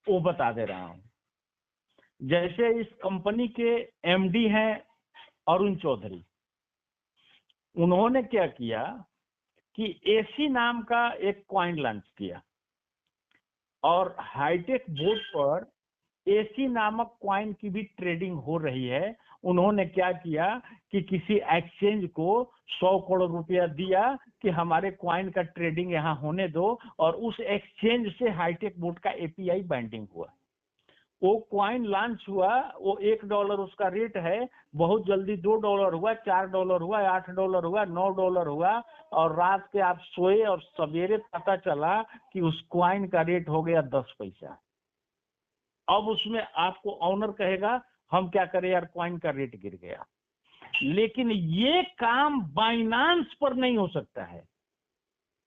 वो बता दे रहा हूँ। जैसे इस कंपनी के एमडी हैं अरुण चौधरी, उन्होंने क्या किया कि एसी नाम का एक कॉइन लॉन्च किया और हाईटेक बोर्ड पर एसी नामक कॉइन की भी ट्रेडिंग हो रही है। उन्होंने क्या किया कि किसी एक्सचेंज को 100 करोड़ रुपया दिया कि हमारे कॉइन का ट्रेडिंग यहाँ होने दो, और उस एक्सचेंज से हाईटेक बोर्ड का एपीआई बाइंडिंग हुआ। वो कॉइन लॉन्च हुआ, वो $1 उसका रेट है, बहुत जल्दी $2 हुआ, $4 हुआ, $8 हुआ, $9 हुआ, और रात के आप सोए और सवेरे पता चला कि उस कॉइन का रेट हो गया 10 पैसा। अब उसमें आपको ऑनर कहेगा हम क्या करें यार, कॉइन का रेट गिर गया। लेकिन ये काम बाइनांस पर नहीं हो सकता है।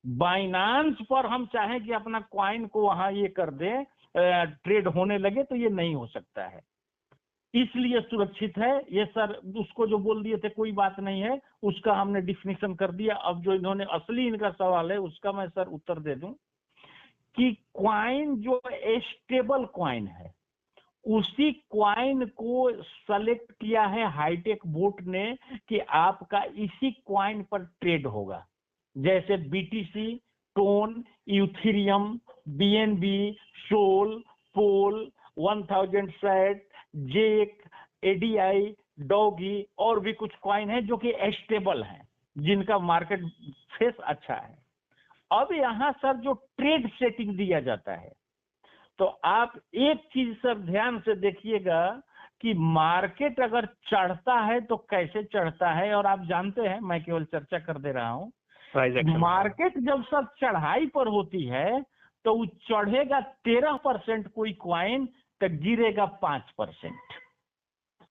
बाइनांस पर हम चाहें कि अपना कॉइन को वहां ये कर दें, ट्रेड होने लगे, तो ये नहीं हो सकता है। इसलिए सुरक्षित है ये सर। उसको जो बोल दिए थे कोई बात नहीं है, उसका हमने डिफिनेशन कर दिया। अब जो इन्होंने असली इनका सवाल है उसका मैं सर उत्तर दे दूं कि क्वाइन जो स्टेबल क्वाइन है, उसी क्वाइन को सेलेक्ट किया है हाईटेक बोर्ड ने कि आपका इसी क्वाइन पर ट्रेड होगा। जैसे बीटीसी, टोन, यूथेरियम, बीएनबी, सोल, पोल, 1000 सेट, जेक, एडीआई, डॉगी और भी कुछ क्वाइन है जो कि स्टेबल हैं, जिनका मार्केट फेस अच्छा है। अब यहाँ सर जो ट्रेड सेटिंग दिया जाता है, तो आप एक चीज सर ध्यान से देखिएगा कि मार्केट अगर चढ़ता है तो कैसे चढ़ता है। और आप जानते हैं, मैं केवल चर्चा कर दे रहा हूं, मार्केट जब सर चढ़ाई पर होती है तो वो चढ़ेगा 13% कोई क्वाइन, तो गिरेगा 5%।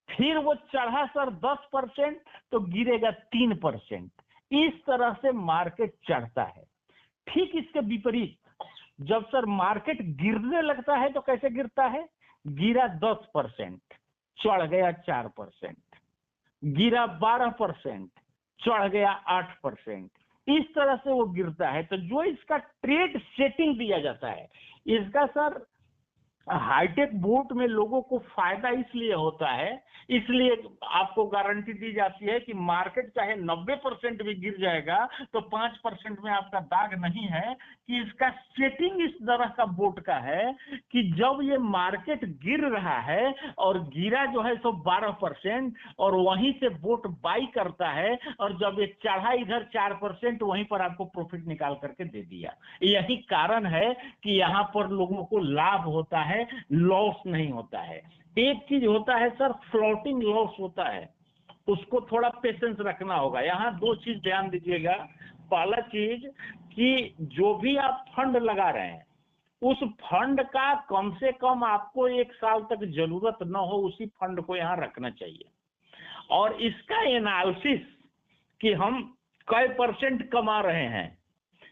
फिर वो चढ़ा सर 10% तो गिरेगा 3%। इस तरह से मार्केट चढ़ता है। ठीक इसके विपरीत जब सर मार्केट गिरने लगता है तो कैसे गिरता है? गिरा 10%, चढ़ गया 4%, गिरा 12%, चढ़ गया 8%। इस तरह से वो गिरता है। तो जो इसका ट्रेड सेटिंग दिया जाता है, इसका सर हाईटेक बोर्ड में लोगों को फायदा इसलिए होता है, इसलिए आपको गारंटी दी जाती है कि मार्केट चाहे 90% भी गिर जाएगा तो 5% में आपका दाग नहीं है, कि इसका सेटिंग इस तरह का बोर्ड का है कि जब ये मार्केट गिर रहा है और गिरा जो है सो 12%, और वहीं से बोर्ड बाई करता है, और जब ये चढ़ा इधर 4%, वहीं पर आपको प्रॉफिट निकाल करके दे दिया। यही कारण है कि यहाँ पर लोगों को लाभ होता है, लॉस नहीं होता है। एक चीज होता है सर, फ्लोटिंग लॉस होता है, उसको थोड़ा पेशेंस रखना होगा। यहाँ दो चीज ध्यान दीजिएगा। पहला चीज कि जो भी आप फंड लगा रहे हैं, उस फंड का कम से कम आपको 1 साल तक जरूरत न हो, उसी फंड को यहाँ रखना चाहिए। और इसका एनालिसिस कि हम कै % कमा रहे हैं,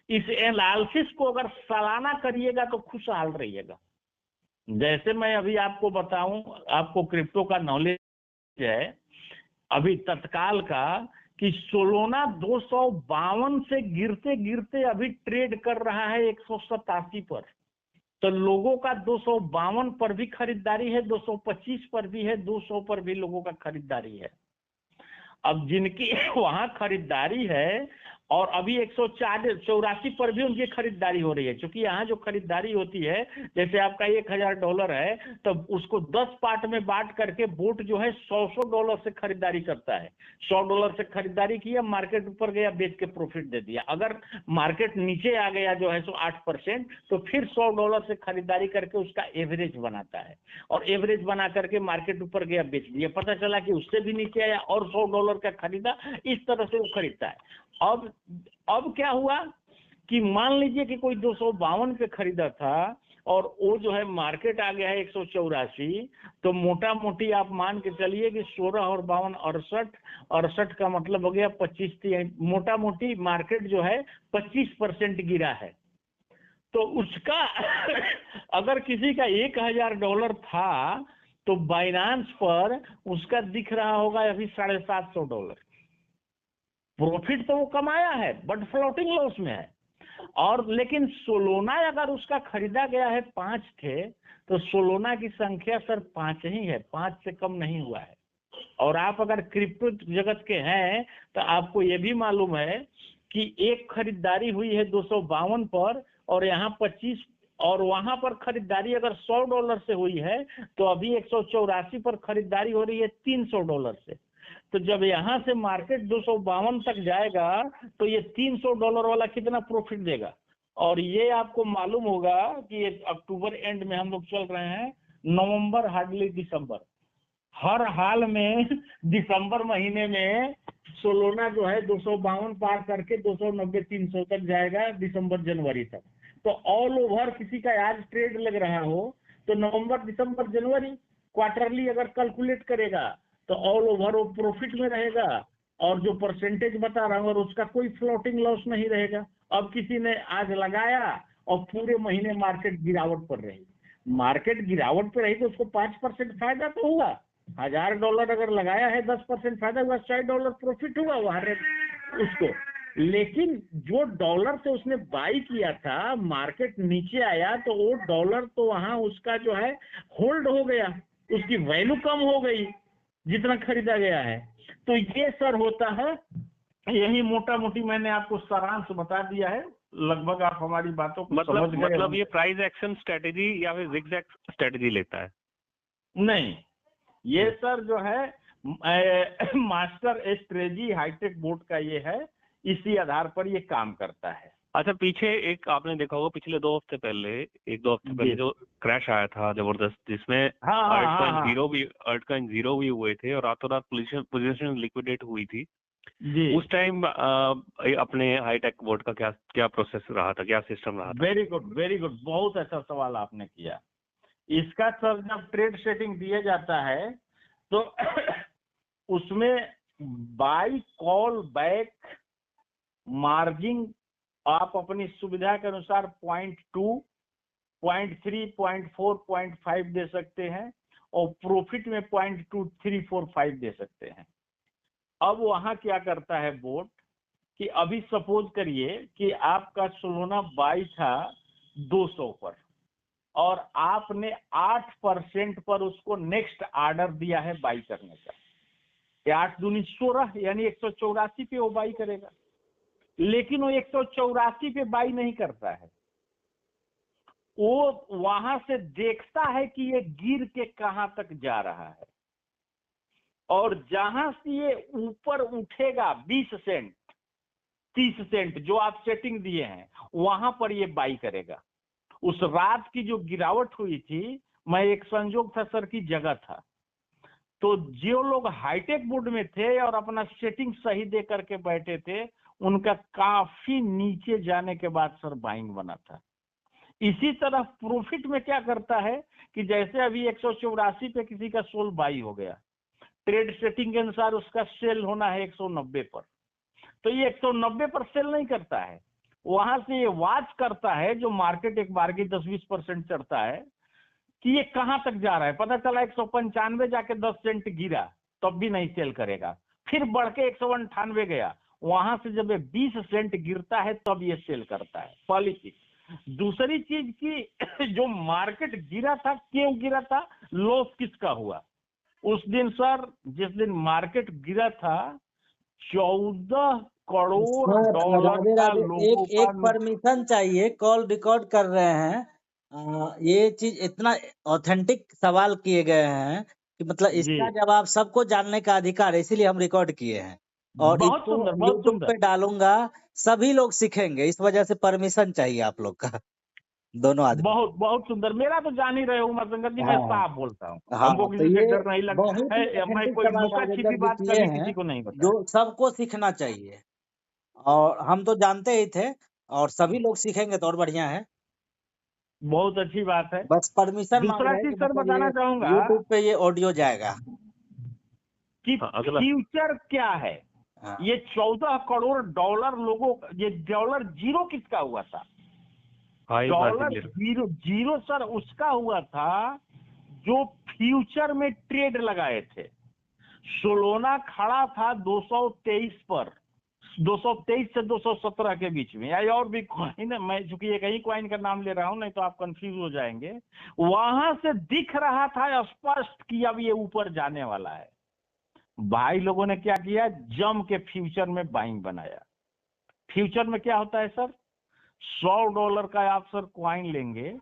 इस एनालिसिस को अगर सालाना करिएगा तो खुशहाल रहिएगा। जैसे मैं अभी आपको बताऊं, आपको क्रिप्टो का नॉलेज है अभी तत्काल का, कि सोलोना 252 से गिरते गिरते अभी ट्रेड कर रहा है 187 पर। तो लोगों का 252 पर भी खरीदारी है, 225 पर भी है, 200 पर भी लोगों का खरीदारी है। अब जिनकी वहां खरीदारी है और अभी 184 पर भी उनकी खरीदारी हो रही है, क्योंकि यहाँ जो खरीदारी होती है, जैसे आपका $1000 है, तो उसको 10 पार्ट में बांट करके बोट जो है $100 से खरीदारी करता है। $100 से खरीदारी किया, मार्केट ऊपर गया, बेच के प्रॉफिट दे दिया। अगर मार्केट नीचे आ गया जो है सो 8%, तो फिर $100 से खरीदारी करके उसका एवरेज बनाता है, और एवरेज बना करके मार्केट ऊपर गया, बेच दिया, पता चला कि उससे भी नीचे आया और $100 का खरीदा। इस तरह से वो खरीदता है। अब क्या हुआ कि मान लीजिए कि कोई 252 पे खरीदा था और वो जो है मार्केट आ गया है 184, तो मोटा मोटी आप मान के चलिए कि 16 और 52 68 का मतलब हो गया 25। मोटा मोटी मार्केट जो है 25% गिरा है। तो उसका अगर किसी का $1000 था तो बाइनांस पर उसका दिख रहा होगा अभी $750। प्रॉफिट तो वो कमाया है, बट फ्लोटिंग लॉस में है। और लेकिन सोलोना अगर उसका खरीदा गया है 5 थे, तो सोलोना की संख्या सर 5 ही है, 5 से कम नहीं हुआ है। और आप अगर क्रिप्टो जगत के हैं तो आपको ये भी मालूम है कि एक खरीदारी हुई है 252 पर, और यहाँ 25, और वहां पर खरीदारी अगर $100 से हुई है तो अभी 184 पर खरीदारी हो रही है $300 से। तो जब यहाँ से मार्केट 252 तक जाएगा तो ये $300 वाला कितना प्रॉफिट देगा। और ये आपको मालूम होगा कि अक्टूबर एंड में हम लोग चल रहे हैं, नवंबर हार्डली दिसंबर, हर हाल में दिसंबर महीने में सोलोना जो है 252 पार करके 290-300 तक जाएगा दिसंबर जनवरी तक। तो ऑल ओवर किसी का आज ट्रेड लग रहा हो तो नवंबर दिसंबर जनवरी क्वार्टरली अगर कैलकुलेट करेगा तो ऑल ओवर वो प्रॉफिट में रहेगा, और जो परसेंटेज बता रहा हूँ और उसका कोई फ्लोटिंग लॉस नहीं रहेगा। अब किसी ने आज लगाया और पूरे महीने मार्केट गिरावट पर रही, मार्केट गिरावट पर रही तो उसको 5% फायदा तो हुआ। $1000 अगर लगाया है 10% फायदा हुआ, $100 प्रॉफिट हुआ वहां उसको। लेकिन जो डॉलर से उसने बाई किया था, मार्केट नीचे आया तो वो डॉलर तो वहां उसका जो है होल्ड हो गया, उसकी वैल्यू कम हो गई जितना खरीदा गया है। तो ये सर होता है, यही मोटा मोटी मैंने आपको सारांश बता दिया है, लगभग आप हमारी बातों को समझ गए। मतलब ये प्राइस एक्शन स्ट्रेटेजी या फिर जिगजैग स्ट्रेटेजी लेता है? नहीं, ये सर जो है मास्टर स्ट्रेटजी हाईटेक बोर्ड का ये है, इसी आधार पर ये काम करता है। अच्छा, पीछे एक आपने देखा होगा पिछले 2 हफ्ते पहले, 1-2 हफ्ते पहले जो क्रैश आया था जबरदस्त, जिसमें अल्टकॉइन जीरो भी हुए थे और रातों रात पोजीशन लिक्विडेट हुई थी जी। उस टाइम अपने हाईटेक बोर्ड का क्या प्रोसेस रहा था, क्या सिस्टम रहा था? वेरी गुड, बहुत अच्छा सवाल आपने किया। इसका सर जब ट्रेड सेटिंग दिया जाता है तो उसमें बाई कॉल बैक मार्जिन आप अपनी सुविधा के अनुसार 0.2, 0.3, 0.4, 0.5 दे सकते हैं, और प्रॉफिट में 0.2345 दे सकते हैं। अब वहां क्या करता है बोर्ड कि अभी सपोज करिए कि आपका सोलोना बाई था 200 पर और आपने 8% पर उसको नेक्स्ट ऑर्डर दिया है बाई करने का, 8 दूनी 16 यानी 184 पे वो बाई करेगा। लेकिन वो 184 पे बाई नहीं करता है, वो वहां से देखता है कि ये गिर के कहां तक जा रहा है, और जहां से ये ऊपर उठेगा 20 सेंट 30 सेंट जो आप सेटिंग दिए हैं, वहां पर ये बाई करेगा। उस रात की जो गिरावट हुई थी, मैं एक संजोग था सर की जगह था, तो जो लोग हाईटेक बोर्ड में थे और अपना सेटिंग सही दे करके बैठे थे, उनका काफी नीचे जाने के बाद सर बाइंग बना था। इसी तरह प्रॉफिट में क्या करता है कि जैसे अभी 184 पे किसी का सोल बाई हो गया, ट्रेड सेटिंग के अनुसार उसका सेल होना है 190 पर, तो ये 190 पर सेल नहीं करता है, वहां से ये वॉच करता है जो मार्केट एक बार की 10-20% चढ़ता है कि ये कहां तक जा रहा है। पता चला 195 जाके 10 सेंट गिरा, तब भी नहीं सेल करेगा, फिर बढ़ के 198 गया, वहां से जब ये 20 सेंट गिरता है तब ये सेल करता है, पहली चीज। दूसरी चीज की जो मार्केट गिरा था, क्यों गिरा था, लॉस किसका हुआ उस दिन सर? जिस दिन मार्केट गिरा था 14 करोड़ डॉलर का लोगों का एक परमिशन चाहिए, कॉल रिकॉर्ड कर रहे हैं। ये चीज इतना ऑथेंटिक सवाल किए गए हैं कि मतलब इसका जवाब सबको जानने का अधिकार है, इसीलिए हम रिकॉर्ड किए हैं और इसको यूट्यूब पे डालूंगा, सभी लोग सीखेंगे, इस वजह से परमिशन चाहिए आप लोग का, दोनों आदमी। बहुत सुंदर। मेरा तो जान ही रहे उमर शंकर जी, मैं साफ बोलता हूँ, हमको तो किसी से डर नहीं लगता है, मैं कोई लुका छिपी बात कभी किसी को नहीं बताया। जो सबको सीखना चाहिए, और हम तो जानते ही थे, और सभी लोग सीखेंगे तो और बढ़िया है। बहुत अच्छी बात है। बस परमिशन मांग दूसरा रहे हैं चीज कि सर मतलब बताना चाहूंगा यूट्यूब पे ये ऑडियो जाएगा कि फ्यूचर क्या है। ये 14 करोड़ डॉलर लोगों, ये डॉलर जीरो किसका हुआ था? डॉलर जीरो सर उसका हुआ था जो फ्यूचर में ट्रेड लगाए थे। सोलोना खड़ा था 223 पर, 223 से 217 के बीच में, या और भी कॉइन, मैं चूंकि एक ही कॉइन का नाम ले रहा हूं, नहीं तो आप कंफ्यूज हो जाएंगे। वहां से दिख रहा था स्पष्ट कि अब ये ऊपर जाने वाला है। भाई लोगों ने क्या किया, जम के फ्यूचर में बाइंग बनाया। फ्यूचर में क्या होता है सर, $100 का आप सर कॉइन लेंगे,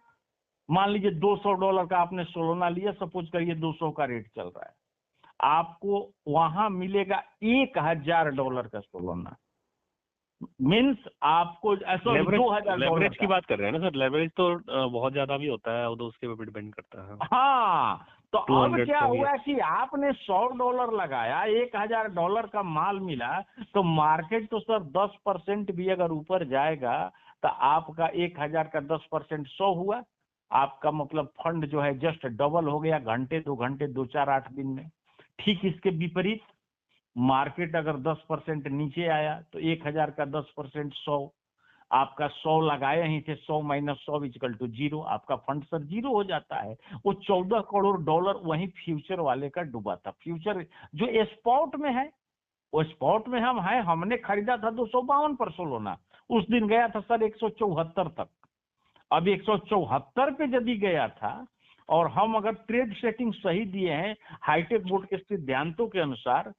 मान लीजिए $200 का आपने सोलोना लिया, सपोज करिए 200 का रेट चल रहा है, आपको वहां मिलेगा $1000 का सोलोना। मीन्स आपको लेवरेज की बात कर रहे हैं ना सर, लेवरेज तो बहुत ज्यादा भी होता है, वो तो उसके ऊपर डिपेंड करता है। हाँ, तो अब क्या हुआ कि आपने $100 लगाया, $1000 का माल मिला, तो मार्केट तो सर 10% भी अगर ऊपर जाएगा तो आपका 1000 का 10% 100 हुआ, आपका मतलब फंड जो है जस्ट डबल हो गया, घंटे 2 घंटे 2 4 8 दिन में। ठीक इसके विपरीत मार्केट अगर 10% नीचे आया तो 1000 का 10% 100, आपका 100 लगाए ही थे, 100 माइनस 100 इक्वल टू 0, आपका फंड सर 0 हो जाता है। वो $14 करोड़ वही फ्यूचर वाले का डूबा था। फ्यूचर जो स्पॉट में है, वो स्पॉट में हम है, हमने खरीदा था 252 पर सोलोना, उस दिन गया था सर 174 तक। अब 174 पे यदि गया था और हम अगर ट्रेड सेटिंग सही दिए हैं हाईटेक बोर्ड के सिद्धांतों के अनुसार,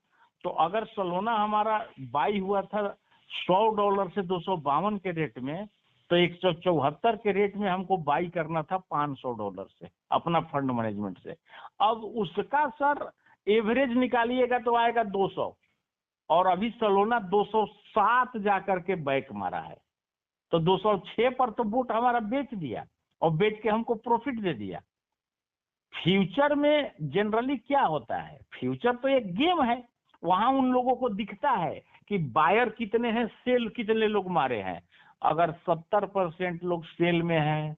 तो अगर सोलोना हमारा बाई हुआ था $100 से 252 के रेट में, तो 174 के रेट में हमको बाई करना था $500 से अपना फंड मैनेजमेंट से। अब उसका सर एवरेज निकालिएगा तो आएगा 200, और अभी सोलोना 207 जाकर के बैक मारा है, तो 206 पर तो बोट हमारा बेच दिया और बेच के हमको प्रॉफिट दे दिया। फ्यूचर में जनरली क्या होता है, फ्यूचर तो एक गेम है, वहां उन लोगों को दिखता है कि बायर कितने हैं, सेल कितने लोग मारे हैं। अगर 70% लोग सेल में हैं,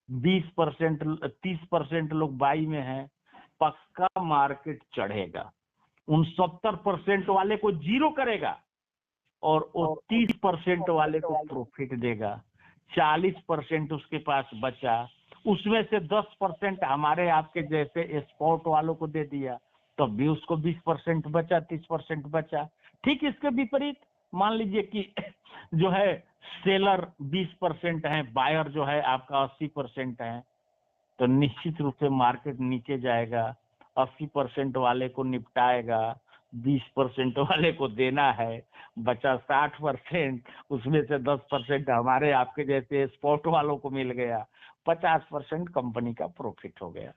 20% 30% लोग बाई में हैं, पक्का मार्केट चढ़ेगा। उन 70% वाले को 0 करेगा और वो 30% वाले को प्रॉफिट देगा। 40% उसके पास बचा, उसमें से 10% हमारे आपके जैसे स्पॉट वालों को दे दिया, तब भी उसको 20% बचा, 30% बचा। ठीक इसके विपरीत मान लीजिए कि जो है सेलर 20% है, बायर जो है आपका 80% है, तो निश्चित रूप से मार्केट नीचे जाएगा। 80% वाले को निपटाएगा, 20% वाले को देना है, बचा 60%, उसमें से 10% हमारे आपके जैसे स्पॉट वालों को मिल गया, 50% कंपनी का प्रॉफिट हो गया।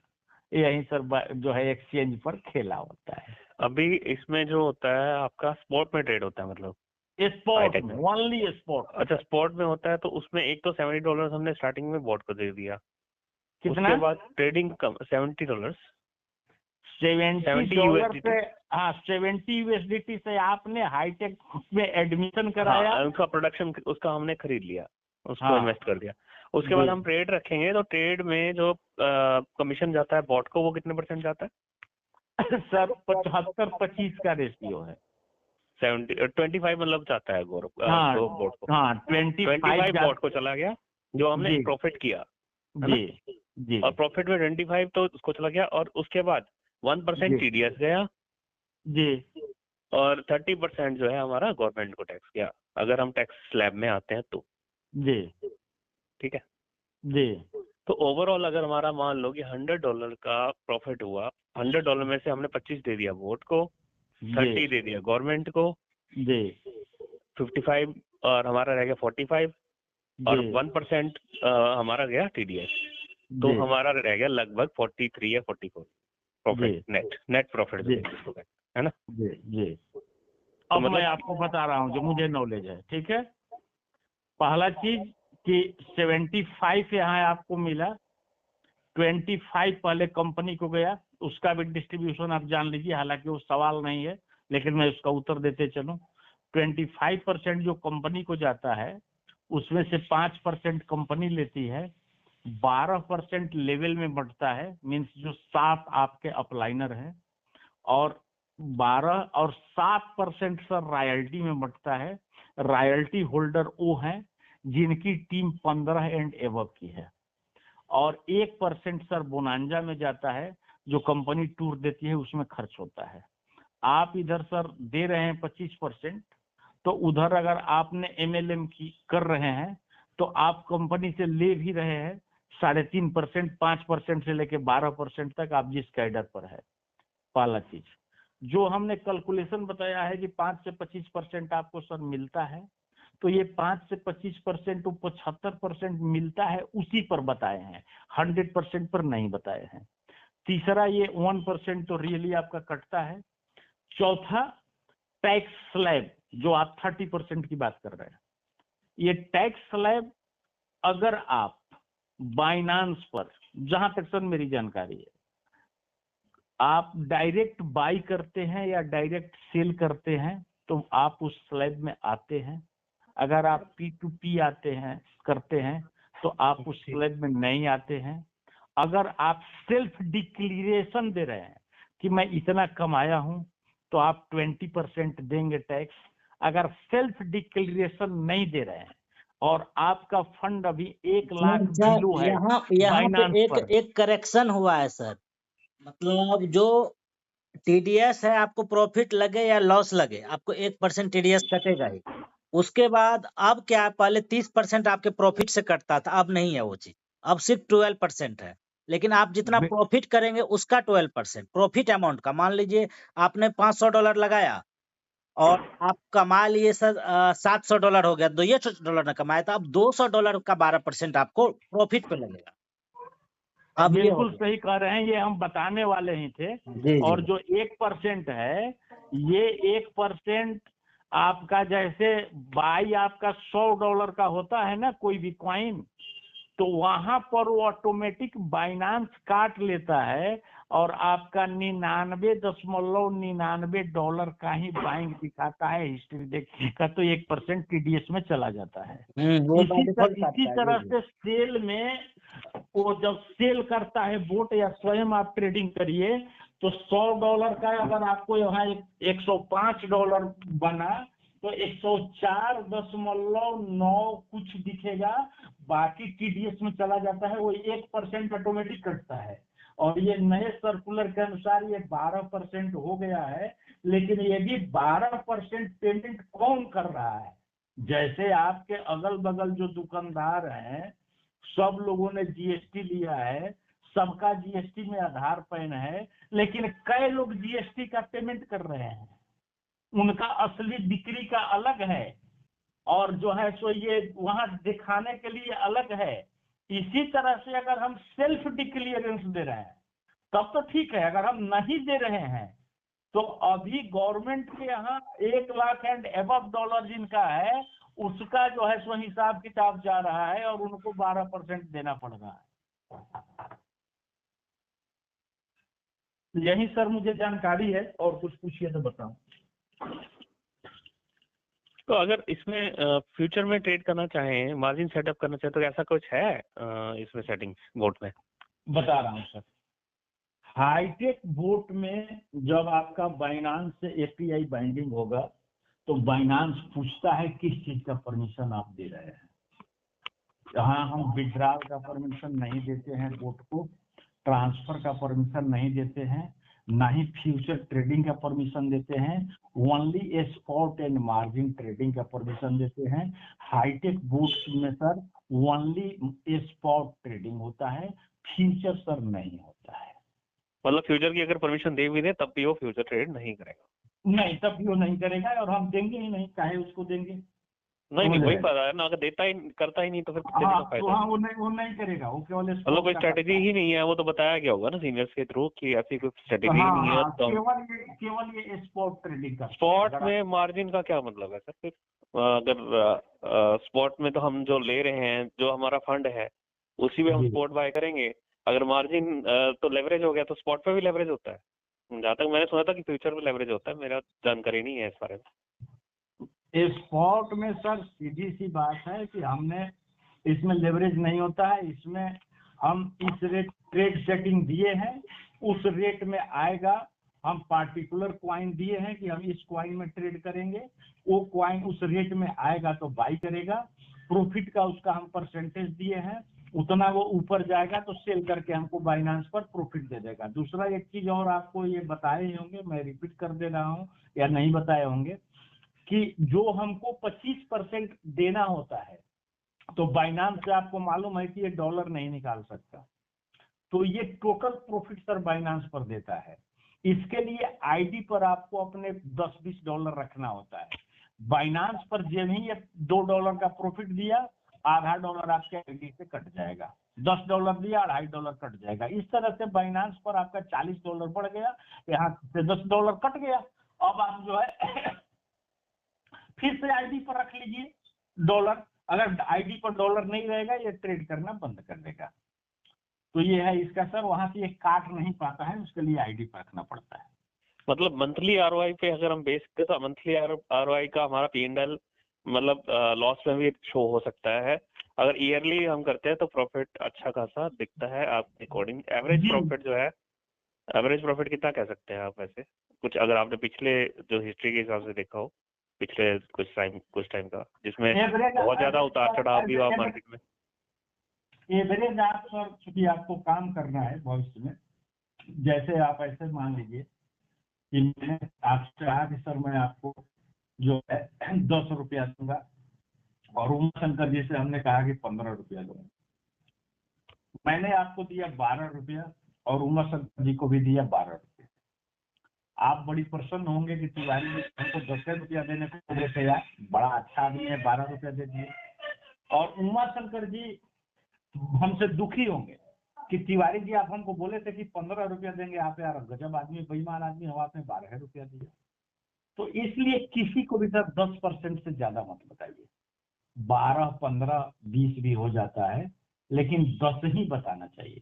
यही सर जो है एक्सचेंज पर खेला होता है। अभी इसमें जो होता है आपका स्पॉट में ट्रेड होता है, मतलब स्पॉट में, ओनली स्पॉट। अच्छा, स्पॉट में होता है, तो उसमें एक तो $70 हमने स्टार्टिंग में बॉट को दे दिया, कितना? उसके बाद ट्रेडिंग कम $70 $70 से, हाँ 70 USDT से आपने हाईटेक में एडमिशन कराया। हाँ, उसका प्रोडक्शन उसका हमने खरीद लिया, उसको इन्वेस्ट कर दिया। उसके बाद हम ट्रेड रखेंगे, तो ट्रेड में जो कमीशन जाता है बॉट को, वो कितने % जाता है? सर 75-25 का रेशियो है। 25 मतलब जाता है गौरव बोर्ड को। हाँ 25 बोर्ड को चला गया जो हमने प्रॉफिट किया, जी, और प्रॉफिट में 25 तो उसको चला गया, और उसके बाद 1% TDS गया जी, और 30% जो है हमारा गवर्नमेंट को टैक्स गया, अगर हम टैक्स स्लैब में आते हैं तो। जी, ठीक है जी। तो ओवरऑल अगर हमारा मान लो कि $100 का प्रॉफिट हुआ, $100 में से हमने 25 दे दिया बोर्ड को, 30 दे दिया गवर्नमेंट को, जी, 55 और हमारा रह गया 45, और 1% हमारा गया TDS, तो हमारा रह गया लगभग 43 या 44 प्रॉफिट, नेट प्रॉफिट है ना। जी जी। अब मैं आपको बता रहा हूँ जो मुझे नॉलेज है। ठीक है, पहला चीज कि 75 यहाँ आपको मिला, 25 पहले कंपनी को गया, उसका भी डिस्ट्रीब्यूशन आप जान लीजिए, हालांकि वो सवाल नहीं है लेकिन मैं उसका उत्तर देते चलूं। 25% जो कंपनी को जाता है उसमें से 5% कंपनी लेती है, 12% लेवल में बढ़ता है, मीन्स जो 7 आपके अपलाइनर हैं, और 12 और 7% सर रॉयल्टी में बढ़ता है। रॉयल्टी होल्डर वो हैं जिनकी टीम 15 एंड एबव की है, और 1% सर बोनांजा में जाता है, जो कंपनी टूर देती है उसमें खर्च होता है। आप इधर सर दे रहे हैं 25%, तो उधर अगर आपने MLM की कर रहे हैं तो आप कंपनी से ले भी रहे हैं 3.5%, 5% से लेके 12% तक आप जिस कैडर पर है। पहला चीज जो हमने कैलकुलेशन बताया है कि 5 से 25% आपको सर मिलता है, तो ये 5 से 25% तो 75% मिलता है उसी पर बताए हैं, 100% पर नहीं बताए हैं। तीसरा ये 1% तो रियली आपका कटता है। चौथा टैक्स स्लैब जो आप 30% की बात कर रहे हैं, ये टैक्स स्लैब अगर आप बाइनांस पर, जहां तक सर मेरी जानकारी है, आप डायरेक्ट बाई करते हैं या डायरेक्ट सेल करते हैं तो आप उस स्लैब में आते हैं। अगर आप P2P आते हैं करते हैं तो आप उस स्लैब में नहीं आते हैं। अगर आप सेल्फ डिक्लेरेशन दे रहे हैं कि मैं इतना कमाया हूं तो आप 20% देंगे टैक्स। अगर सेल्फ डिक्लेरेशन नहीं दे रहे हैं और आपका फंड अभी 1 लाख बिलो है यहाँ पे एक करेक्शन हुआ है सर, मतलब जो TDS है आपको प्रॉफिट लगे या लॉस लगे आपको 1% TDS कटेगा ही। उसके बाद अब क्या है, पहले 30% आपके प्रॉफिट से कटता था, अब नहीं है वो चीज, अब सिर्फ 12% है। लेकिन आप जितना प्रॉफिट करेंगे उसका 12% प्रॉफिट अमाउंट का, मान लीजिए आपने $500 लगाया और आप कमा लिए सर $700 हो गया, $200 ने कमाया था, अब $200 का 12% आपको प्रॉफिट पे लगेगा। अब बिल्कुल सही कह रहे हैं, ये हम बताने वाले ही थे। जी, और जी। जो 1% है, ये 1% आपका जैसे बाई आपका $100 का होता है ना कोई भी कॉइन, तो वहां पर वो ऑटोमेटिक बाइनांस काट लेता है और आपका $99.99 का ही बाइंग दिखाता है हिस्ट्री देखा, तो 1% TDS में चला जाता है। इसी तरह से सेल में वो जब सेल करता है बोट या स्वयं आप ट्रेडिंग करिए तो $100 का अगर आपको यहाँ $105 बना तो 104.9 कुछ दिखेगा, बाकी TDS में चला जाता है, वो 1% ऑटोमेटिक कटता है। और ये नए सर्कुलर के अनुसार ये 12% हो गया है, लेकिन ये भी 12% पेमेंट कौन कर रहा है? जैसे आपके अगल बगल जो दुकानदार हैं सब लोगों ने GST लिया है, सबका GST में आधार पैन है, लेकिन कई लोग GST का पेमेंट कर रहे हैं, उनका असली बिक्री का अलग है और जो है सो ये वहां दिखाने के लिए अलग है। इसी तरह से अगर हम सेल्फ डिक्लेरेंस दे रहे हैं तब तो ठीक है, अगर हम नहीं दे रहे हैं तो अभी गवर्नमेंट के यहाँ 1 लाख एंड अबव डॉलर जिनका है उसका जो है सो हिसाब किताब जा रहा है और उनको 12% देना पड़ रहा है। यही सर मुझे जानकारी है, और कुछ पूछिए तो बताऊं। तो अगर इसमें फ्यूचर में ट्रेड करना चाहें, मार्जिन सेटअप करना चाहें, तो ऐसा कुछ है इसमें सेटिंग्स बोट में? बता रहा हूँ सर। हाईटेक बोट में जब आपका बाइनांस से API बाइंडिंग होगा तो बाइनांस पूछता है किस चीज का परमिशन आप दे रहे हैं। जहाँ हम विड्रॉल का परमिशन नहीं देते हैं बोट को, ट्रांसफर का परमिशन नहीं देते हैं, ना ही फ्यूचर ट्रेडिंग का परमिशन देते हैं, only spot and margin trading का परमिशन देते हैं। हाईटेक बोट्स में सर ओनली स्पॉट ट्रेडिंग होता है, फ्यूचर सर नहीं होता है। मतलब फ्यूचर की अगर परमिशन दे भी दे तब भी वो फ्यूचर ट्रेड नहीं करेगा? नहीं, तब भी वो नहीं करेगा और हम देंगे ही नहीं, चाहे उसको देंगे। नहीं वही पता है ना, अगर देता ही करता ही नहीं तो फिर हाँ, तो हाँ वो नहीं करेगा, वो केवल मतलब कोई स्ट्रेटेजी ही नहीं है, वो तो बताया गया होगा ना सीनियर्स के थ्रू कि ऐसी कोई स्ट्रेटेजी ही नहीं है। तो केवल ये स्पॉट ट्रेडिंग का। स्पॉट में मार्जिन का क्या मतलब है सर? फिर अगर स्पॉट में तो हम जो ले रहे हैं, जो हमारा फंड है उसी में हम स्पॉट बाय करेंगे, अगर मार्जिन तो लेवरेज हो गया तो स्पॉट पे भी लेवरेज होता है। जहाँ तक मैंने सुना था कि फ्यूचर में लेवरेज होता है, मेरा जानकारी नहीं है इस बारे में। स्पॉट में सर सीधी सी बात है कि हमने इसमें लेवरेज नहीं होता है, इसमें हम इस रेट ट्रेड सेटिंग दिए हैं, उस रेट में आएगा, हम पार्टिकुलर क्वाइन दिए हैं कि हम इस क्वाइन में ट्रेड करेंगे, वो क्वाइन उस रेट में आएगा तो बाई करेगा, प्रॉफिट का उसका हम परसेंटेज दिए हैं, उतना वो ऊपर जाएगा तो सेल करके हमको बाइनांस पर प्रॉफिट दे देगा। दूसरा एक चीज और आपको ये बताए ही होंगे, मैं रिपीट कर दे रहा हूँ या नहीं बताए होंगे कि जो हमको 25% देना होता है, तो बाइनांस से आपको मालूम है कि ये डॉलर नहीं निकाल सकता, तो ये टोटल प्रॉफिट सर बाइनांस पर देता है। इसके लिए आईडी पर आपको अपने 10-20 डॉलर रखना होता है। बाइनांस पर जब ही ये $2 का प्रॉफिट दिया, आधा डॉलर आपके आईडी से कट जाएगा, $10 दिया, $2.5 कट जाएगा। इस तरह से बाइनांस पर आपका $40 बढ़ गया, यहाँ से $10 कट गया। अब आप जो है फिर से आईडी पर रख लीजिए डॉलर, अगर आईडी पर डॉलर नहीं रहेगा ये ट्रेड करना बंद कर देगा। तो ये है इसका सर, वहां से ये काट नहीं पाता है, उसके लिए आईडी पर रखना पड़ता है। मतलब मंथली आरओआई पे अगर हम बेस करते तो मंथली आरओआई का हमारा P&L मतलब लॉस में भी शो हो सकता है। अगर ईयरली हम करते हैं तो प्रॉफिट अच्छा खासा दिखता है आपके अकॉर्डिंग। एवरेज प्रॉफिट जो है, एवरेज प्रॉफिट कितना कह सकते हैं आप वैसे? कुछ अगर आपने पिछले जो हिस्ट्री के हिसाब से देखा हो, पिछले कुछ टाइम का, जिसमें बहुत ज्यादा उतार चढ़ाव भी हुआ मार्केट में। एवरेज आप सर, चूंकि आपको काम करना है भविष्य में, जैसे आप ऐसे मान लीजिए कि मैंने आपसे कहा कि सर मैं आपको जो है 10 रुपया दूंगा, और उमा शंकर जी से हमने कहा कि 15 रुपया दूंगा। मैंने आपको दिया 12 रुपया और उमा शंकर जी को भी दिया 12 रुपया। आप बड़ी प्रसन्न होंगे कि तिवारी जी हमको 10 रुपया देने को देते यार, बड़ा अच्छा आदमी है, 12 रुपया दे दिए। और उमा शंकर जी हमसे दुखी होंगे कि तिवारी जी आप हमको बोले थे कि 15 रुपया देंगे, आप यार गजब आदमी, बेईमान आदमी हो, आपने 12 रुपया दिया। तो इसलिए किसी को भी सर 10% से ज्यादा मत बताइए। 12, 15, 20 भी हो जाता है, लेकिन 10 ही बताना चाहिए।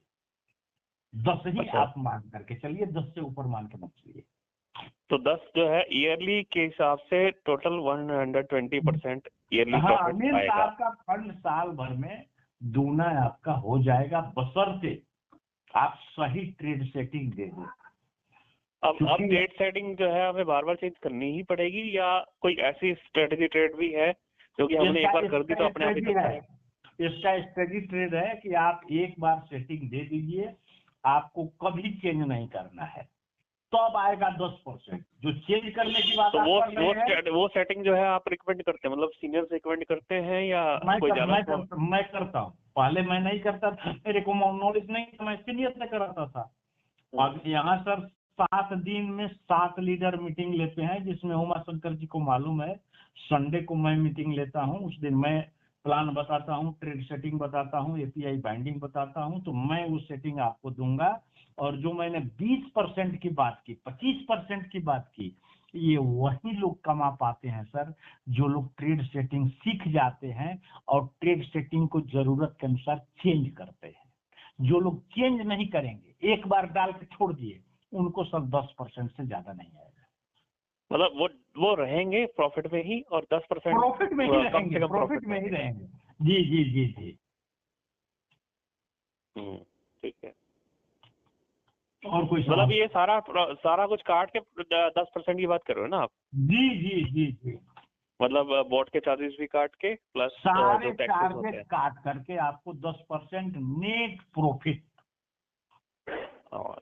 10 ही अच्छा। आप मान करके चलिए, 10 से ऊपर मान के मत चलिए। तो 10 जो है ईयरली के हिसाब से टोटल 120% ईयरली प्रॉफिट आएगा। आपका फंड साल भर में दूना आपका हो जाएगा, बशर्ते आप सही ट्रेड सेटिंग दे दें। अब ट्रेड सेटिंग जो है हमें बार बार चेंज करनी ही पड़ेगी, या कोई ऐसी स्ट्रेटेजी ट्रेड भी है जो कि हमने एक बार कर दी तो अपने आप ही चलता है? इसका स्ट्रेटेजी ट्रेड है कि आप एक बार सेटिंग दे दीजिए, आपको कभी चेंज नहीं करना है, तो अब आएगा 10%। जो चेंज करने की बात तो वो सेटिंग जो है आप रिकमेंड करते हैं, मतलब सीनियर रिकमेंड करते हैं या कोई ज्यादा? मैं करता हूँ। पहले मैं नहीं करता था, मेरे को नॉलेज नहीं था, मैं सीनियर से कराता था। अब यहाँ सर 7 दिन में 7 लीडर मीटिंग लेते हैं, जिसमें उमा शंकर जी को मालूम है संडे को मैं मीटिंग लेता हूँ। उस दिन मैं प्लान बताता हूँ, ट्रेड सेटिंग बताता हूँ, एपीआई बाइंडिंग बताता हूँ, तो मैं वो सेटिंग आपको दूंगा। और जो मैंने 20% की बात की, 25% की बात की, ये वही लोग कमा पाते हैं सर जो लोग ट्रेड सेटिंग सीख जाते हैं और ट्रेड सेटिंग को जरूरत के अनुसार चेंज करते हैं। जो लोग चेंज नहीं करेंगे, एक बार डाल के छोड़ दिए, उनको सब 10% से ज्यादा नहीं आएगा। मतलब वो रहेंगे प्रॉफिट में ही, और 10% प्रॉफिट में ही रहेंगे, प्रॉफिट में ही रहेंगे। जी जी जी जी। ठीक है। और कोई मतलब ये सारा कुछ काट के 10% की बात कर रहे हो ना आप? जी जी जी जी। मतलब बोर्ड के चार्जेस भी काट के प्लस सारे चार्जेस काट करके आपको 10% नेट प्रॉफिट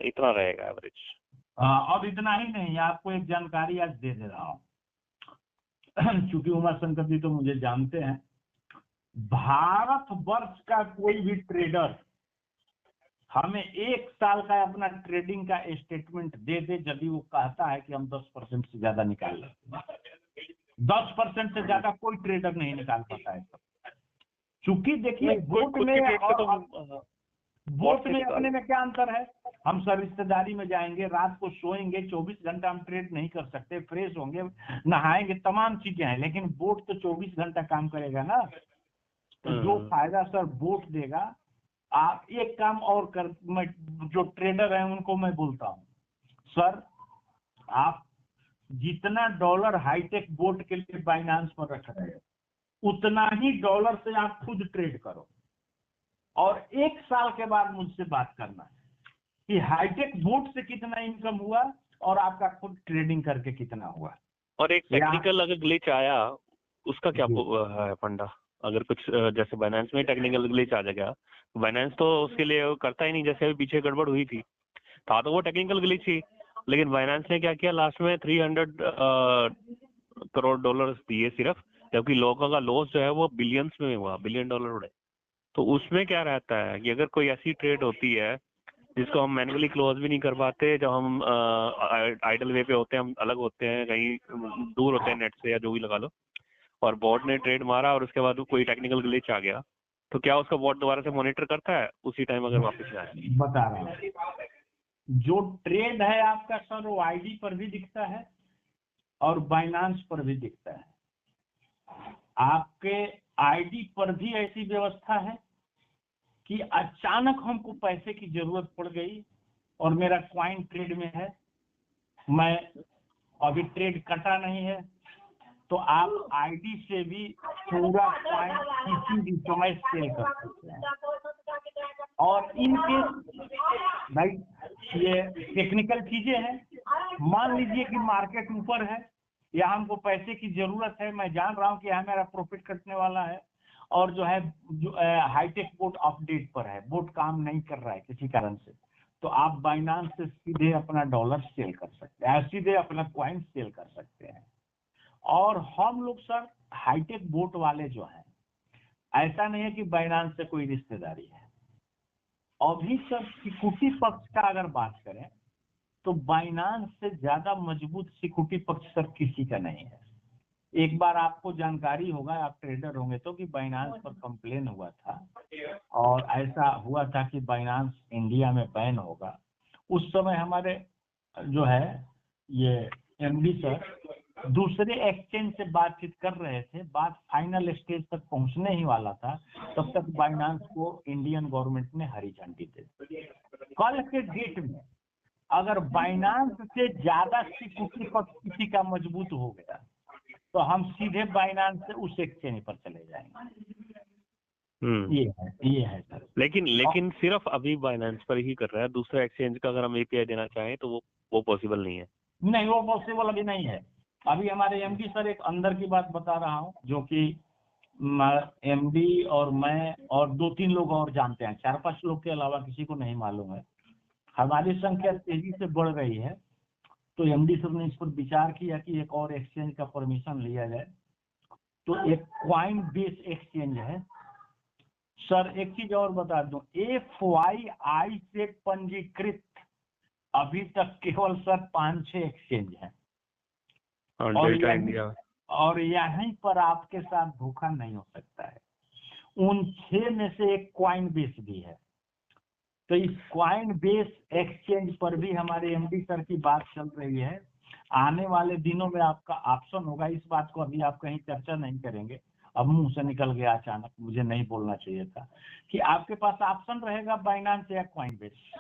इतना रहेगा एवरेज। और इतना ही नहीं, आपको एक जानकारी आज दे दे रहा हूँ। चूंकि उमा शंकर जी तो मुझे जानते हैं, भारत वर्ष का कोई भी ट्रेडर हमें 1 साल का अपना ट्रेडिंग का स्टेटमेंट दे दे, यदि वो कहता है कि हम 10% से ज्यादा निकाल लेते हैं। 10% से ज्यादा कोई ट्रेडर नहीं निकाल पाता है। चूंकि देखिए बोट में अपने में क्या अंतर है, हम सब रिश्तेदारी में जाएंगे, रात को सोएंगे, 24 घंटा हम ट्रेड नहीं कर सकते, फ्रेश होंगे, नहाएंगे, तमाम चीजें हैं, लेकिन बोट तो 24 घंटा काम करेगा ना। तो जो फायदा सर बोट देगा, आप एक काम और कर, मैं जो ट्रेडर है उनको मैं बोलता हूँ, सर आप जितना डॉलर हाईटेक बोट के लिए बाइनांस पर रख रहे हो, उतना ही डॉलर से आप खुद ट्रेड करो, और 1 साल के बाद मुझसे बात करना कि हाईटेक बोट से कितना इनकम हुआ और आपका खुद ट्रेडिंग करके कितना हुआ। और एक टेक्निकल अगर ग्लिच आया, उसका क्या है फंडा? अगर कुछ जैसे बाइनेंस में टेक्निकल ग्लिच आ जाएगा, बाइनेंस तो उसके लिए करता ही नहीं, जैसे अभी पीछे गड़बड़ हुई थी, तो वो टेक्निकल ग्लिच ही। लेकिन बाइनेंस ने क्या किया, लास्ट में करोड़ डॉलर दिए सिर्फ, जबकि लोगों का लॉस जो है वो बिलियंस में हुआ, बिलियन डॉलर उड़े। तो उसमें क्या रहता है कि अगर कोई ऐसी ट्रेड होती है जिसको हम मैनुअली क्लोज भी नहीं कर पाते, जब हम आइडल वे पे होते हैं, हम अलग होते हैं, कहीं दूर होते हैं नेट से या जो भी लगा लो, और बॉट ने ट्रेड मारा और उसके बाद कोई टेक्निकल ग्लिच आ गया, तो क्या उसका बॉट दोबारा से मॉनिटर करता है उसी टाइम अगर वापस आए? बता रहा हूँ, जो ट्रेड है आपका सर वो आईडी पर भी दिखता है और बाइनांस पर भी दिखता है। आपके आईडी पर भी ऐसी व्यवस्था है कि अचानक हमको पैसे की जरूरत पड़ गई और मेरा क्वाइन ट्रेड में है, मैं अभी ट्रेड कटा नहीं है, तो आप आईडी से भी पूरा क्वाइन किसी भी समय सेल कर सकते हैं। और इनके भाई ये टेक्निकल चीजें हैं। मान लीजिए कि मार्केट ऊपर है, यहाँ हमको पैसे की जरूरत है, मैं जान रहा हूँ कि यहाँ मेरा प्रॉफिट कटने वाला है, और जो है हाईटेक बोट अपडेट पर है, बोट काम नहीं कर रहा है किसी कारण से, तो आप बाइनांस से सीधे अपना डॉलर सेल कर सकते हैं, सीधे अपना क्वाइन सेल कर सकते हैं। और हम लोग सर हाईटेक बोट वाले जो हैं, ऐसा नहीं है कि बाइनांस से कोई रिश्तेदारी है। अभी सर सिक्योरिटी पक्ष का अगर बात करें तो बाइनांस से ज्यादा मजबूत सिक्योरिटी पक्ष सर किसी का नहीं है। एक बार आपको जानकारी होगा, आप ट्रेडर होंगे तो, कि बाइनांस पर कंप्लेन हुआ था और ऐसा हुआ था कि बाइनांस इंडिया में बैन होगा। उस समय हमारे जो है ये एमडी सर दूसरे एक्सचेंज से बातचीत कर रहे थे, बात फाइनल स्टेज तक पहुंचने ही वाला था, तब तक बाइनांस को इंडियन गवर्नमेंट ने हरी झंडी दे दी। कल के डेट में अगर बाइनांस से ज्यादा सिक्योरिटी पक्ष किसी का मजबूत हो गया तो हम सीधे बाइनांस से उस एक्सचेंज पर चले जाएंगे। ये है सर। लेकिन सिर्फ अभी बाइनांस पर ही कर रहा है, दूसरा एक्सचेंज का अगर हम एपीआई देना चाहें तो वो पॉसिबल नहीं है। नहीं, वो पॉसिबल अभी नहीं है। अभी हमारे एमडी सर एक अंदर की बात बता रहा हूँ, जो कि एमडी और मैं और 2-3 लोग और जानते हैं, 4-5 लोग के अलावा किसी को नहीं मालूम है। हमारी संख्या तेजी से बढ़ रही है, तो एमडी सर ने इस पर विचार किया कि एक और एक्सचेंज का परमिशन लिया जाए। तो एक क्वाइन बेस एक्सचेंज है सर। एक चीज और बता दूं, FYI से पंजीकृत अभी तक केवल सर 5-6 एक्सचेंज हैं, और यहीं पर आपके साथ धोखा नहीं हो सकता है। उन 6 में से एक क्वाइन बेस भी है। तो इस क्वाइन बेस एक्सचेंज पर भी हमारे एमडी सर की बात चल रही है। आने वाले दिनों में आपका ऑप्शन होगा। इस बात को अभी आप कहीं चर्चा नहीं करेंगे, अब मुंह से निकल गया अचानक, मुझे नहीं बोलना चाहिए था, कि आपके पास ऑप्शन रहेगा बाइनांस या क्वाइन बेस,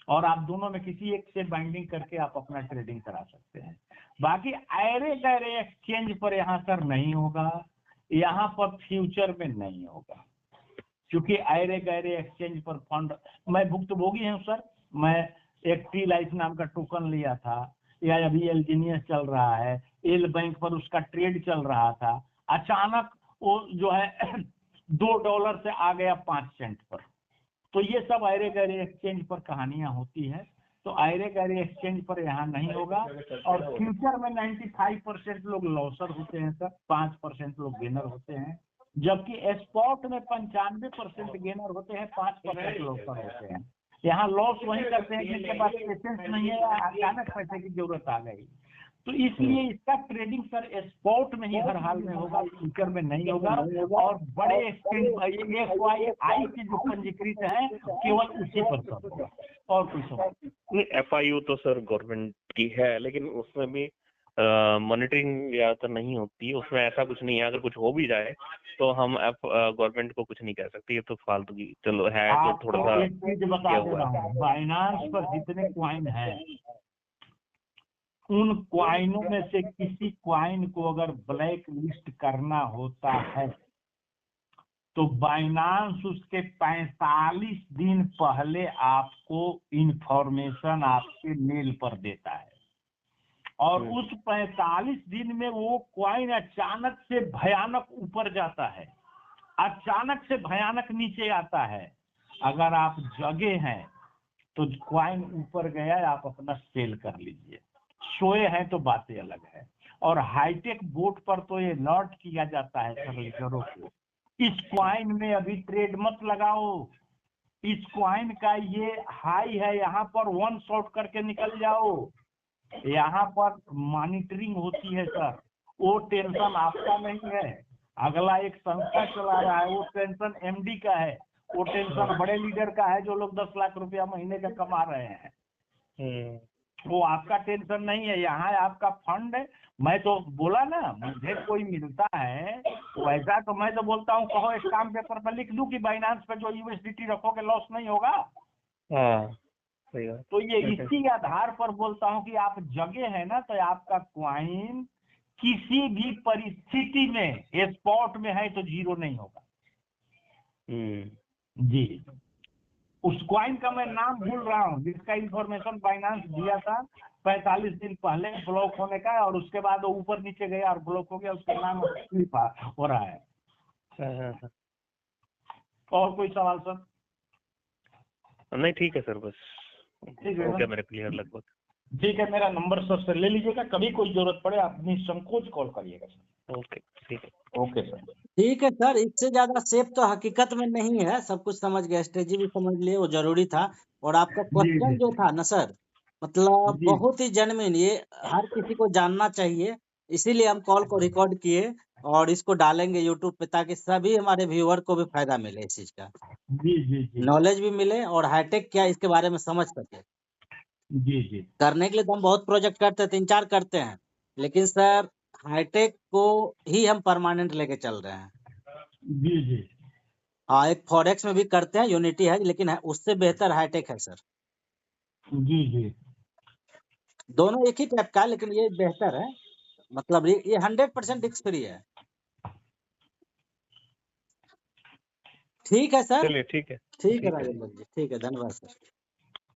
और आप दोनों में किसी एक से बाइंडिंग करके आप अपना ट्रेडिंग करा सकते हैं। बाकी ऐरे गैरे एक्सचेंज पर यहाँ सर नहीं होगा, यहाँ पर फ्यूचर में नहीं होगा, क्योंकि ऐरे गैरे एक्सचेंज पर फंड, मैं भुक्तभोगी हूँ सर। मैं एक टी लाइफ नाम का टोकन लिया था, या अभी एलजीनियस चल रहा है, एल बैंक पर उसका ट्रेड चल रहा था, अचानक वो जो है $2 से आ गया 5 सेंट पर। तो ये सब ऐरे गैरे एक्सचेंज पर कहानियां होती है। तो ऐरे गैरे एक्सचेंज पर यहाँ नहीं होगा, और फ्यूचर में 95% लोग लॉसर होते हैं सर, 5% लोग गेनर होते हैं, जबकि स्पॉट में 95% गेनर होते हैं, 5% लॉसर होते हैं। यहाँ लॉस वही करते हैं जिनके पास पेशेंस नहीं है या अचानक पैसे की जरूरत आ गई। तो इसलिए इसका ट्रेडिंग सर स्पॉट में ही हर हाल में होगा, फ्यूचर में नहीं होगा। और बड़े एक्सचेंज FYI के जो पंजीकृत है केवल उसी पर सब होगा, और कुछ FIU तो सर गवर्नमेंट की है, लेकिन उसमें भी मॉनिटरिंग ज्यादातर नहीं होती है, उसमें ऐसा कुछ नहीं है। अगर कुछ हो भी जाए तो हम गवर्नमेंट को कुछ नहीं कह सकते, ये तो फालतू की चलो है। तो थोड़ा सा एक चीज बता दे रहा हूँ, बाइनांस पर जितने क्वाइन हैं, उन क्वाइनों में से किसी क्वाइन को अगर ब्लैक लिस्ट करना होता है तो बाइनांस उसके 45 दिन पहले आपको इंफॉर्मेशन आपके मेल पर देता है, और उस 45 दिन में वो क्वाइन अचानक से भयानक ऊपर जाता है, अचानक से भयानक नीचे आता है। अगर आप जगे हैं तो क्वाइन ऊपर गया, आप अपना सेल कर लीजिए, सोए हैं तो बातें अलग है। और हाईटेक बोट पर तो ये अलर्ट किया जाता है सर लीडरों को, इस क्वाइन में अभी ट्रेड मत लगाओ, इस क्वाइन का ये हाई है, यहाँ पर वन शॉट करके निकल जाओ। यहाँ पर मॉनिटरिंग होती है सर, वो टेंशन आपका नहीं है, अगला एक संस्था चला रहा है, वो टेंशन एमडी का है, वो टेंशन बड़े लीडर का है जो लोग 10 लाख रुपया महीने का कमा रहे हैं। वो आपका टेंशन नहीं है, यहाँ आपका फंड है। मैं तो बोला ना, मुझे कोई मिलता है वैसा तो मैं तो बोलता हूँ कहो स्टाम्प पेपर पर लिख दूं कि बाइनांस पे जो यूएसडीटी रखोगे लॉस नहीं होगा। तो ये इसी आधार पर बोलता हूँ कि आप जगे है ना, तो आपका क्वाइन किसी भी परिस्थिति में स्पॉट में है तो जीरो नहीं होगा। जी, उस क्वाइन का मैं नाम भूल रहा हूँ जिसका इंफॉर्मेशन बाइनांस दिया था 45 दिन पहले ब्लॉक होने का, और उसके बाद वो ऊपर नीचे गया और ब्लॉक हो गया, उसका नाम स्लिप हो रहा है। और कोई सवाल सर? नहीं ठीक है सर, बस ठीक है, हो गया मेरा क्लियर लगभग। ठीक है, मेरा नंबर सर से ले लीजिएगा, कभी कोई जरूरत पड़े आप निसंकोच कॉल करिएगा सर। ओके ठीक है। Okay sir. ठीक है सर, इससे ज्यादा सेफ तो हकीकत में नहीं है, सब कुछ समझ गया, स्ट्रेटेजी भी समझ लिए, वो जरूरी था। और आपका क्वेश्चन जो था ना सर, मतलब बहुत ही जेन्युइन, ये हर किसी को जानना चाहिए, इसीलिए हम कॉल को रिकॉर्ड किए और इसको डालेंगे यूट्यूब पे ताकि सभी हमारे व्यूअर को भी फायदा मिले इस चीज का। जी, नॉलेज भी मिले और हाईटेक क्या इसके बारे में समझ सके। जी, करने के लिए तो हम बहुत प्रोजेक्ट करते हैं, 3-4 करते हैं, लेकिन सर हाईटेक को ही हम परमानेंट लेके चल रहे हैं। जी, हाँ, एक फॉरेक्स में भी करते हैं, यूनिटी है, लेकिन उससे बेहतर हाईटेक है सर। जी, दोनों एक ही टाइप का है, लेकिन ये बेहतर है, मतलब ये 100% रिस्क फ्री है। ठीक है सर, चलिए ठीक है राजेंद्र जी, ठीक है, धन्यवाद सर।